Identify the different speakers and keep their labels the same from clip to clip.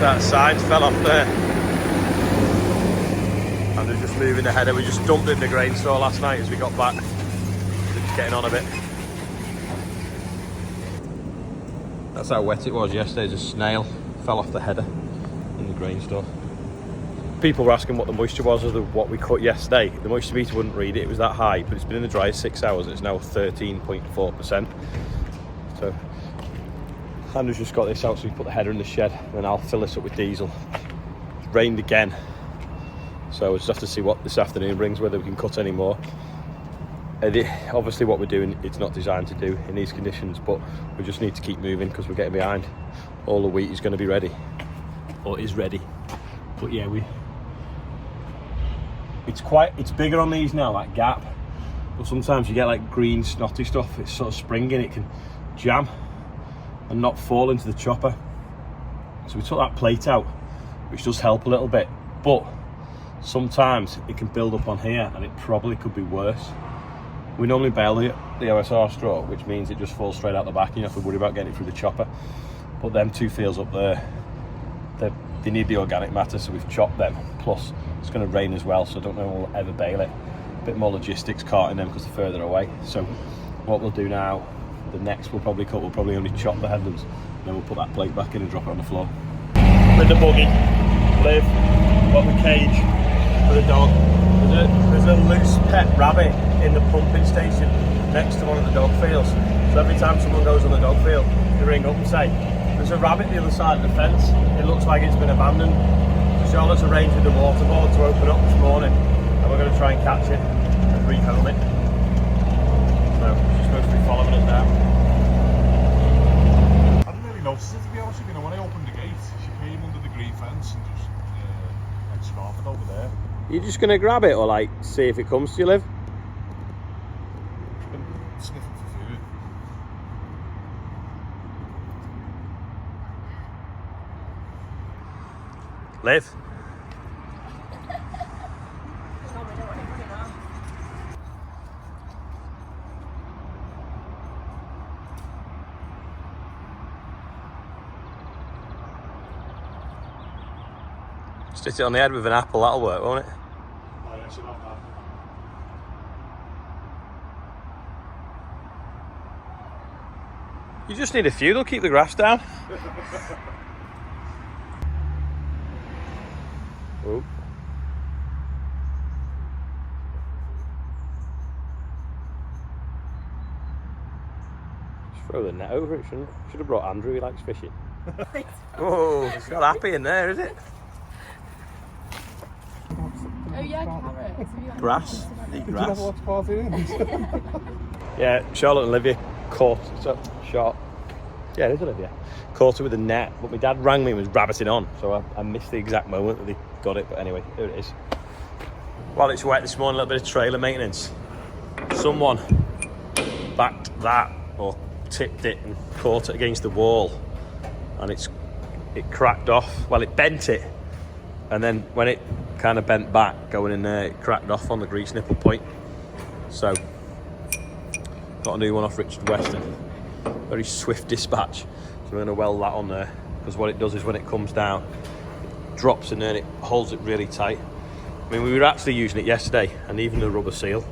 Speaker 1: That side fell off there. And they're just moving the header. We just dumped it in the grain store last night as we got back. They're just getting on a bit. That's how wet it was yesterday. There's a snail fell off the header in the grain store. People were asking what the moisture was of what we cut yesterday. The moisture meter wouldn't read it. It was that high, but it's been in the dryer 6 hours. It's now 13.4%. So Hannah's just got this out, so we put the header in the shed, and then I'll fill this up with diesel. It's rained again, so we'll just have to see what this afternoon brings, whether we can cut any more. Obviously what we're doing, it's not designed to do in these conditions, but we just need to keep moving because we're getting behind. All the wheat is going to be ready, or is ready. But yeah, it's bigger on these now, that gap, but sometimes you get like green snotty stuff. It's sort of springing, it can jam and not fall into the chopper. So we took that plate out, which does help a little bit, but sometimes it can build up on here and it probably could be worse. We normally bale the OSR straw, which means it just falls straight out the back and you have to worry about getting it through the chopper. But them two fields up there, they need the organic matter, so we've chopped them. Plus it's going to rain as well, so I don't know if we'll ever bale it. A bit more logistics carting them because they're further away. So what we'll do now, the next we'll probably cut, we'll probably only chop the headlands, and then we'll put that plate back in and drop it on the floor. With the buggy, Liv, got the cage for the dog. There's a loose pet rabbit in the pumping station next to one of the dog fields. So every time someone goes on the dog field, they ring up and say, there's a rabbit the other side of the fence. It looks like it's been abandoned. So Charlotte's arranged with the water board to open up this morning, and we're going to try and catch it and rehome it. So she's supposed to be following us now.
Speaker 2: I didn't really notice it, to be honest with you. When I opened the gate, she came under the green fence and just like scarfing over there.
Speaker 1: You're just going to grab it or like see if it comes to you, Liv?
Speaker 2: Been sniffing for food.
Speaker 1: Liv? Stick it on the head with an apple, that'll work, won't it?
Speaker 2: Oh, yeah, should have that.
Speaker 1: You just need a few, they'll keep the grass down. Oh. Just throw the net over it, shouldn't it? Should have brought Andrew, he likes fishing. Oh, it's not happy in there, is it?
Speaker 3: Oh yeah, carrots.
Speaker 1: Grass. Eat grass.
Speaker 2: What's cartoons?
Speaker 1: Yeah, Charlotte and Olivia caught shot. Yeah, it is Olivia. Caught it with a net, but my dad rang me and was rabbiting on, so I missed the exact moment that they got it. But anyway, here it is. While it's wet this morning, a little bit of trailer maintenance. Someone backed that or tipped it and caught it against the wall, and it cracked off. Well, it bent it, and then when it kind of bent back going in there, it cracked off on the grease nipple point. So got a new one off Richard Weston, very swift dispatch. So we're going to weld that on there, because what it does is when it comes down, it drops in there and it holds it really tight. I mean, we were actually using it yesterday, and even the rubber seal,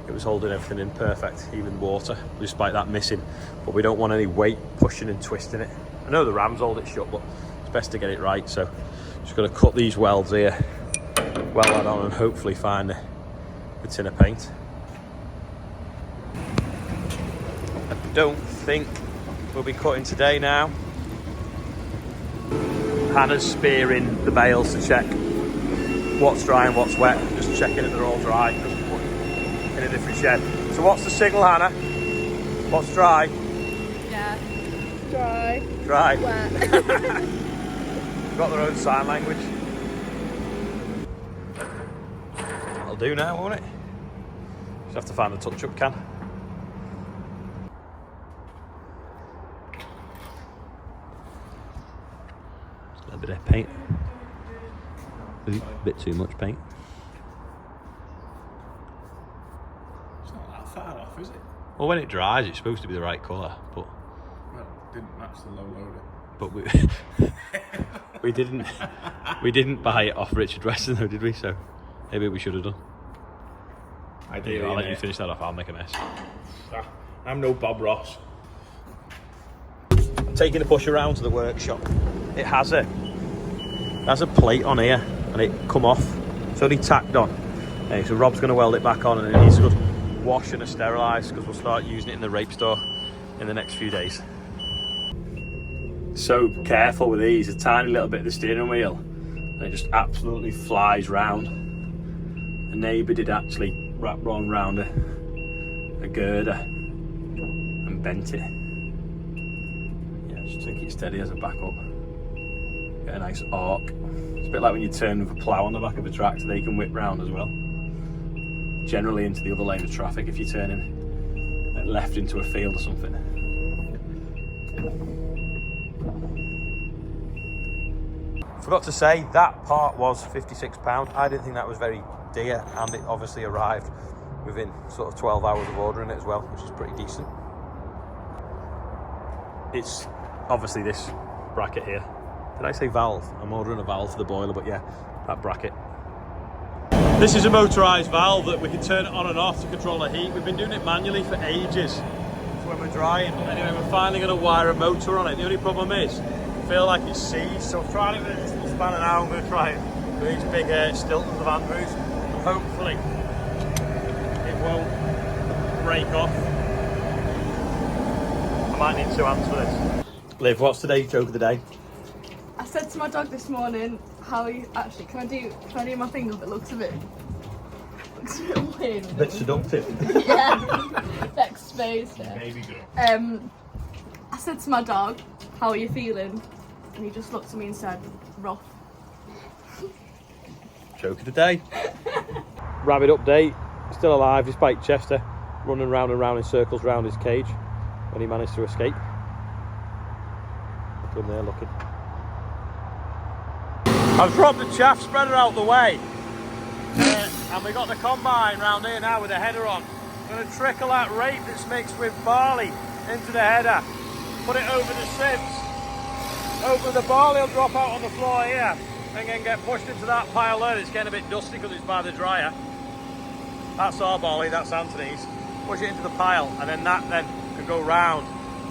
Speaker 1: it was holding everything in perfect, even water, despite that missing. But we don't want any weight pushing and twisting it. I know the rams hold it shut, but it's best to get it right. So just got to cut these welds here, weld that on, and hopefully find the tin of paint. I don't think we'll be cutting today now. Hannah's spearing the bales to check what's dry and what's wet, just checking that they're all dry in a different shed. So what's the signal, Hannah? What's dry?
Speaker 3: Yeah. Dry.
Speaker 1: Dry.
Speaker 3: Wet.
Speaker 1: Got their own sign language. That'll do now, won't it? Just have to find the touch-up can. Just a little bit of paint. A bit too much paint.
Speaker 2: It's not that far off, is it?
Speaker 1: Well, when it dries, it's supposed to be the right colour, but
Speaker 2: Well, it didn't match the low loader.
Speaker 1: we We didn't buy it off Richard Weston though, did we? So maybe we should have done. I'll let you finish that off. I'll make a mess.
Speaker 2: I'm no Bob Ross.
Speaker 1: I'm taking the push around to the workshop. It has a plate on here, and it come off. It's only tacked on. So Rob's going to weld it back on, and it needs to wash and sterilise because we'll start using it in the rape store in the next few days. So careful with these. A tiny little bit of the steering wheel, and it just absolutely flies round. A neighbour did actually wrap one round a girder and bent it. Yeah, just take it steady as a backup. Get a nice arc. It's a bit like when you turn with a plough on the back of a tractor, they can whip round as well. Generally into the other lane of traffic if you're turning left into a field or something. Forgot to say, that part was £56. I didn't think that was very dear, and it obviously arrived within sort of 12 hours of ordering it as well, which is pretty decent. It's obviously this bracket here. Did I say valve? I'm ordering a valve for the boiler, but yeah, that bracket. This is a motorised valve that we can turn on and off to control the heat. We've been doing it manually for ages when we're drying. Anyway, we're finally going to wire a motor on it. The only problem is, I feel like it's seized, so I'm trying it with this little spanner now. I'm going to try it with these big Stiltons of Andrews. Hopefully it won't break off. I might need 2 hands for this. Liv, what's today's joke of the day?
Speaker 3: I said to my dog this morning, how you actually can I do my finger? It looks a bit weird.
Speaker 1: A bit seductive.
Speaker 3: Yeah, exposed it.
Speaker 2: Baby girl.
Speaker 3: I said to my dog, how are you feeling? And he just looked at me and said, rough.
Speaker 1: Joke of the day. Rabbit update, still alive despite Chester running round and round in circles round his cage when he managed to escape. Look in there looking. I've dropped the chaff spreader out the way, and we got the combine round here now with the header on. I'm going to trickle that rape that's mixed with barley into the header, put it over the sieves. Hopefully the barley will drop out on the floor here and then get pushed into that pile there. It's getting a bit dusty because it's by the dryer. That's our barley, that's Anthony's. Push it into the pile, and then that then could go round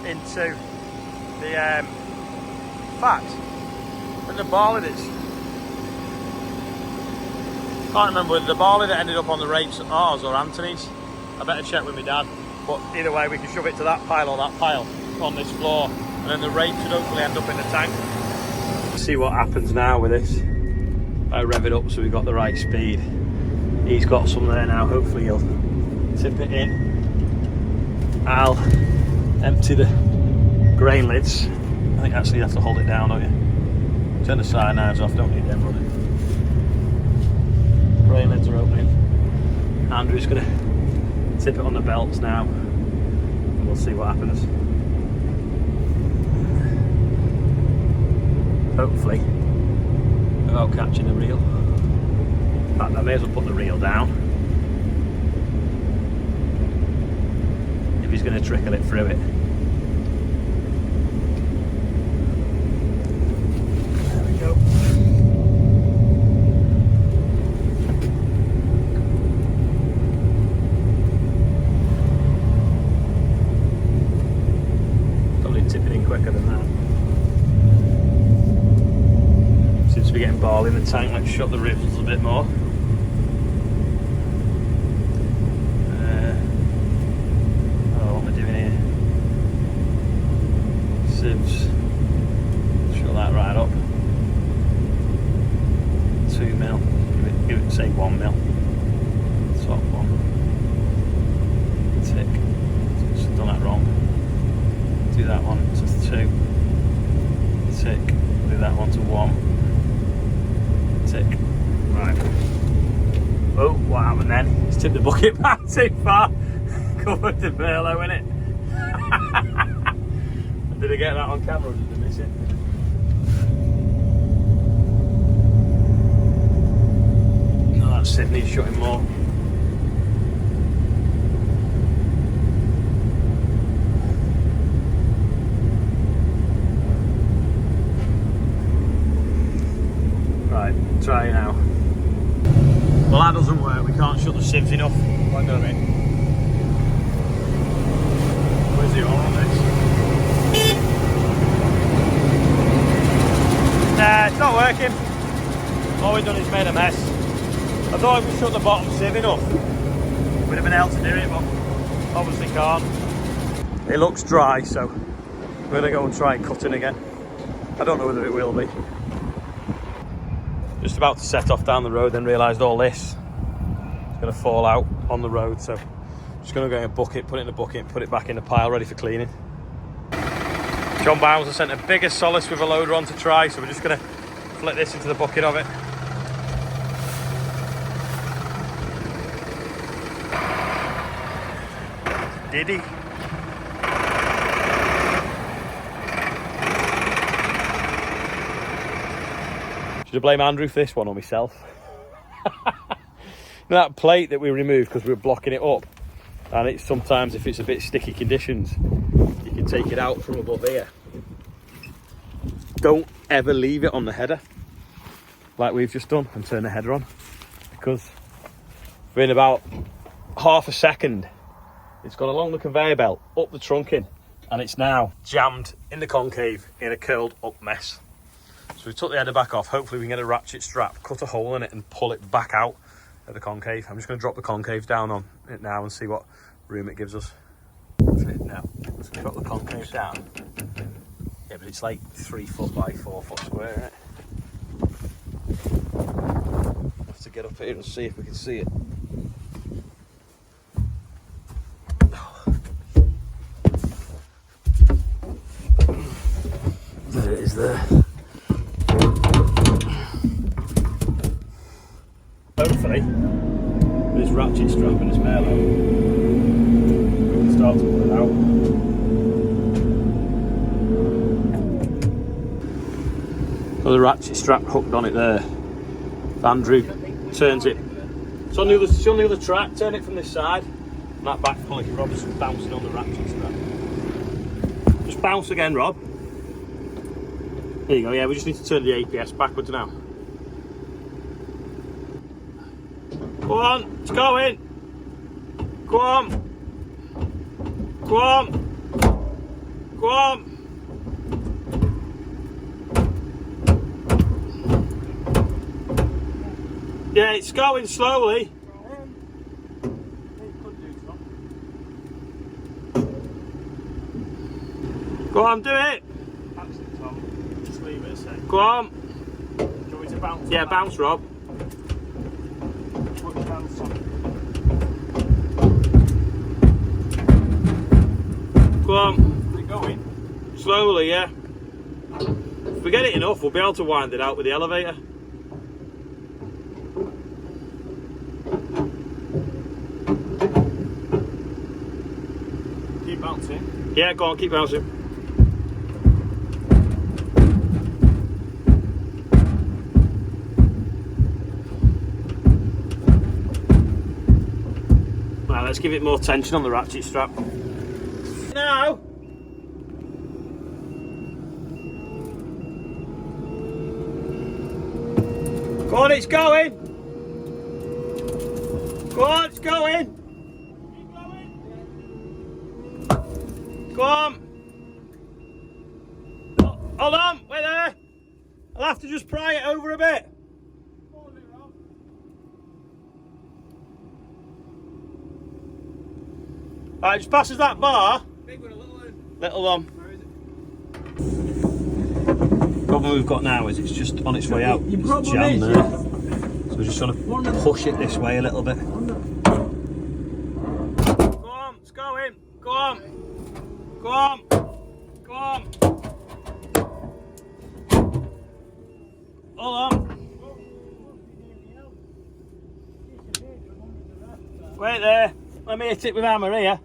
Speaker 1: into the fat and the barley that's... Can't remember whether the barley that ended up on the rapes ours or Anthony's. I better check with my dad. But either way, we can shove it to that pile or that pile on this floor, and then the rape should hopefully end up in the tank. See what happens now with this. I rev it up so we've got the right speed. He's got some there now. Hopefully he'll tip it in. I'll empty the grain lids. I think actually you have to hold it down, don't you? Turn the side knives off, don't need them running. Grain lids are opening. Andrew's going to tip it on the belts now, and we'll see what happens. Hopefully, without catching the reel. In fact, I may as well put the reel down. If he's going to trickle it through it. There we go. Probably tip it in quicker than that. Seems to be getting barley in the tank. Let's shut the rivets a bit more. What am I doing here? Sieves. Shut that right up. 2 mil. Give it say 1 mil. Top one. Tick. Just done that wrong. Do that one to 2. Tick. Do that one to 1. Tick. Right. Oh, what happened then? Just tipped the bucket back too far. Covered the burlow in it. Did I get that on camera or did I miss it? No, that's Sydney's shutting more. Right, try it now. Well, that doesn't work. We can't shut the sieves enough. Wait a minute. Where's the oil on this? Nah, it's not working. All we've done is made a mess. I thought if we shut the bottom sieve enough, we'd have been able to do it, but obviously can't. It looks dry, so we're going to go and try cutting again. I don't know whether it will be. Just about to set off down the road, then realised all this is going to fall out on the road, so just going to go in a bucket, put it in a bucket, put it back in the pile ready for cleaning. John Bounds has sent a bigger solace with a loader on to try, so we're just going to flip this into the bucket of it. Diddy. Should I blame Andrew for this one or myself? That plate that we removed because we were blocking it up, and it's sometimes, if it's a bit sticky conditions, you can take it out from above here. Don't ever leave it on the header like we've just done and turn the header on, because within about half a second it's gone along the conveyor belt, up the trunking, and it's now jammed in the concave in a curled up mess. So we took the header back off. Hopefully we can get a ratchet strap, cut a hole in it and pull it back out of the concave. I'm just going to drop the concave down on it now and see what room it gives us. Now, let's drop the concave down. Yeah, but it's like 3 foot by 4 foot square, isn't it? Have to get up here and see if we can see it. There it is there. Hopefully, with this ratchet strap and this Merlo, we can start to pull it out. Well, the ratchet strap hooked on it there. If Andrew turns it, it's on the other track, turn it from this side, and that back pulley, Rob's bouncing on the ratchet strap. Just bounce again, Rob. There you go, yeah, we just need to turn the APS backwards now. Go on, it's going. Go on. Go on. Go on. Yeah, it's going slowly. Go on, do it. Just leave it a sec. Go on. Do you want me to bounce? Yeah, bounce, Rob. Go on. Is it going? Slowly, yeah. If we get it enough, we'll be able to wind it out with the elevator. Keep bouncing. Yeah, go on, keep bouncing. Right, let's give it more tension on the ratchet strap. Now. Go on, it's going. Go on, it's going. Keep going. Go on. Oh, hold on, wait there. I'll have to just pry it over a bit. Alright, just passes that bar. Big one or little one? Little one. Where is it? Problem we've got now is it's just on its way out. It's jammed there. So we're just trying to push it this way a little bit. Go on, it's going. Go on. Go on. Go on. Hold on. Wait there. Let me hit it with hammer here.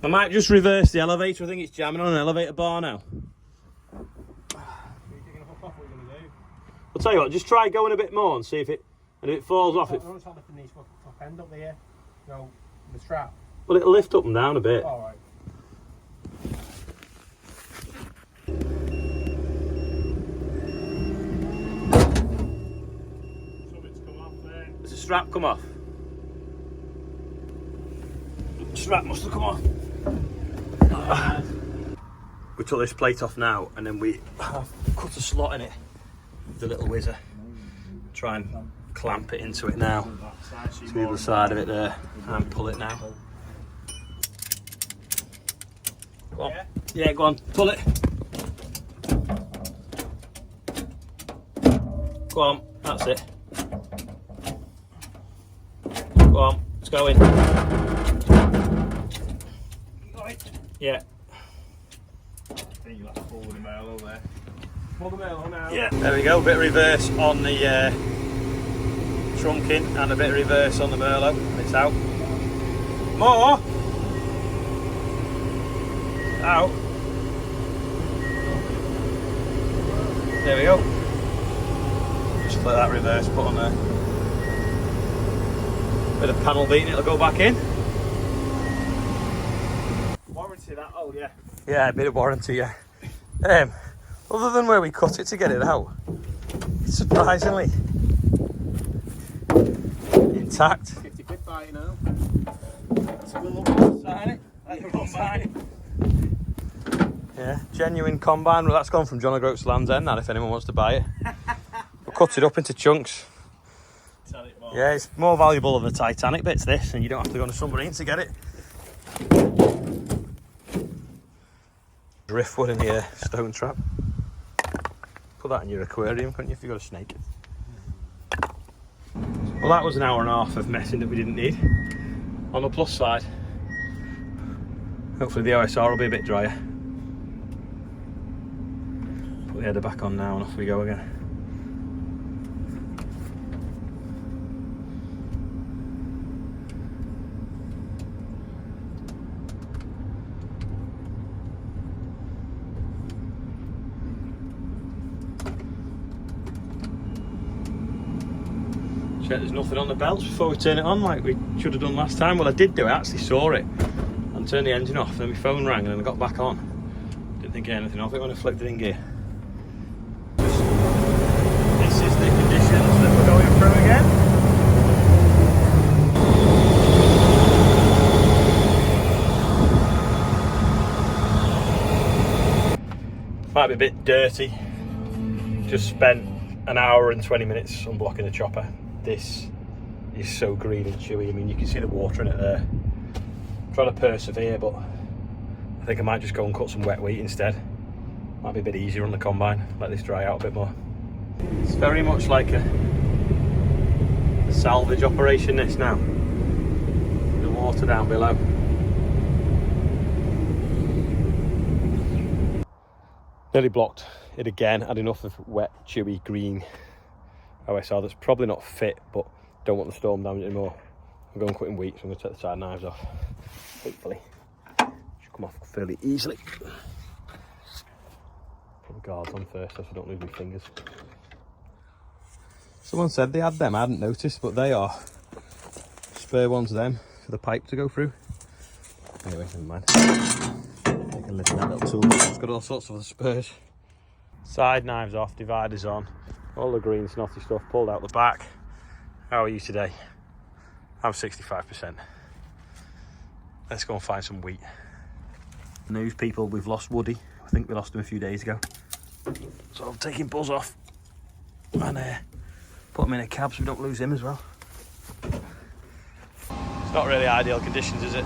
Speaker 1: I might just reverse the elevator. I think it's jamming on an elevator bar now. I'll tell you what, just try going a bit more and see if it And if it falls off, it...
Speaker 4: I don't start lifting these top end up there. No, the strap.
Speaker 1: Well, it'll lift up and down a bit.
Speaker 4: Alright.
Speaker 2: Something's come off there.
Speaker 1: Does the strap come off? The strap must have come off. We took this plate off now, and then we have cut a slot in it with the little whizzer. Try and clamp it into it now. To the other side of it there, and pull it now. Go on. Yeah, go on, pull it. Go on, that's it. Go on, it's going. Yeah.
Speaker 2: I think you'll have to pull with the mail over there.
Speaker 4: Pull the mail on now.
Speaker 1: Yeah, there we go. A bit of reverse on the trunking and a bit of reverse on the Merlot. It's out. More. Out. There we go. Just let that reverse put on there. Bit of panel beating, it'll go back in.
Speaker 4: Warranty that, oh yeah.
Speaker 1: Yeah, a bit of warranty, yeah. Other than where we cut it to get it out, it's surprisingly intact.
Speaker 4: 50 quid by you now.
Speaker 1: Yeah, genuine combine. Well, that's gone from John O'Groats Land's End, that, if anyone wants to buy it. We'll cut it up into chunks. Yeah, it's more valuable than the Titanic bits, this, and you don't have to go on a submarine to get it. Driftwood in the stone trap. Put that in your aquarium, couldn't you, if you've got a snake? Well, that was an hour and a half of messing that we didn't need. On the plus side, hopefully the OSR will be a bit drier. Put the header back on now and off we go again. Check there's nothing on the belts before we turn it on like we should have done last time. Well, I did do it, I actually saw it and turned the engine off, then my phone rang and then I got back on. Didn't think anything of it when I flicked it in gear. This is the conditions that we're going through again. Might be a bit dirty. Just spent an hour and 20 minutes unblocking the chopper. This is so green and chewy. I mean, you can see the water in it there. I'm trying to persevere, but I think I might just go and cut some wet wheat instead. Might be a bit easier on the combine. Let this dry out a bit more. It's very much like a salvage operation, this now. The water down below. Nearly blocked it again. Had enough of wet, chewy, green OSR that's probably not fit, but don't want the storm damage anymore. I'm going cutting wheat, so I'm going to take the side knives off. Hopefully, should come off fairly easily. Put the guards on first, so I don't lose my fingers. Someone said they had them. I hadn't noticed, but they are spare ones of them for the pipe to go through. Anyway, never mind. Take a look at that little tool. It's got all sorts of other spurs. Side knives off, dividers on. All the green snotty stuff pulled out the back. How are you today? I'm 65%. Let's go and find some wheat. News people, we've lost Woody. I think we lost him a few days ago. So I'm taking Buzz off and put him in a cab so we don't lose him as well. It's not really ideal conditions, is it?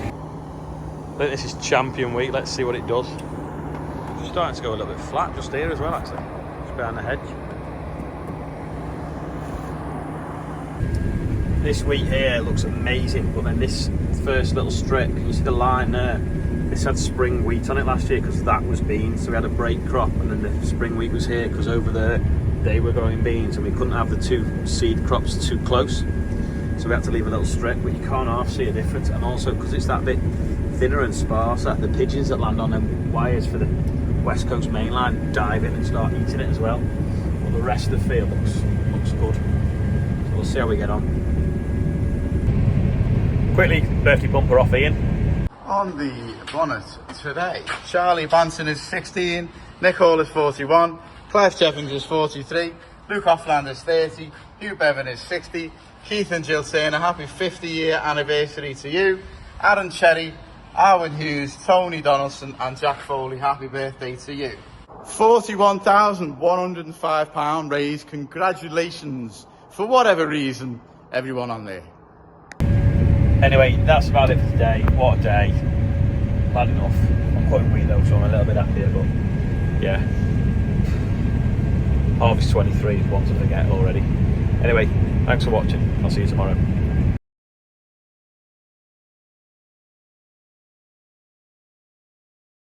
Speaker 1: I think this is champion wheat. Let's see what it does. It's starting to go a little bit flat just here as well, actually. Just behind the hedge. This wheat here looks amazing, but then this first little strip, you see the line there? This had spring wheat on it last year because that was beans, so we had a break crop, and then the spring wheat was here because over there they were growing beans and we couldn't have the two seed crops too close. So we had to leave a little strip, but you can't half see a difference. And also because it's that bit thinner and sparse, that the pigeons that land on them wires for the West Coast main line dive in and start eating it as well. but the rest of the field looks good. So we'll see how we get on. Quickly, birthday bumper off Ian.
Speaker 5: On the bonnet today, Charlie Banton is 16, Nick Hall is 41, Clive Jeffings is 43, Luke Offland is 30, Hugh Bevan is 60, Keith and Jill saying a happy 50-year anniversary to you, Aaron Cherry, Arwen Hughes, Tony Donaldson and Jack Foley, happy birthday to you. £41,105 raised. Congratulations, for whatever reason, everyone on there.
Speaker 1: Anyway, that's about it for today. What a day. Bad enough. I'm quite weak though, so I'm a little bit happier, but yeah. Harvest 23 is one to forget already. Anyway, thanks for watching. I'll see you tomorrow.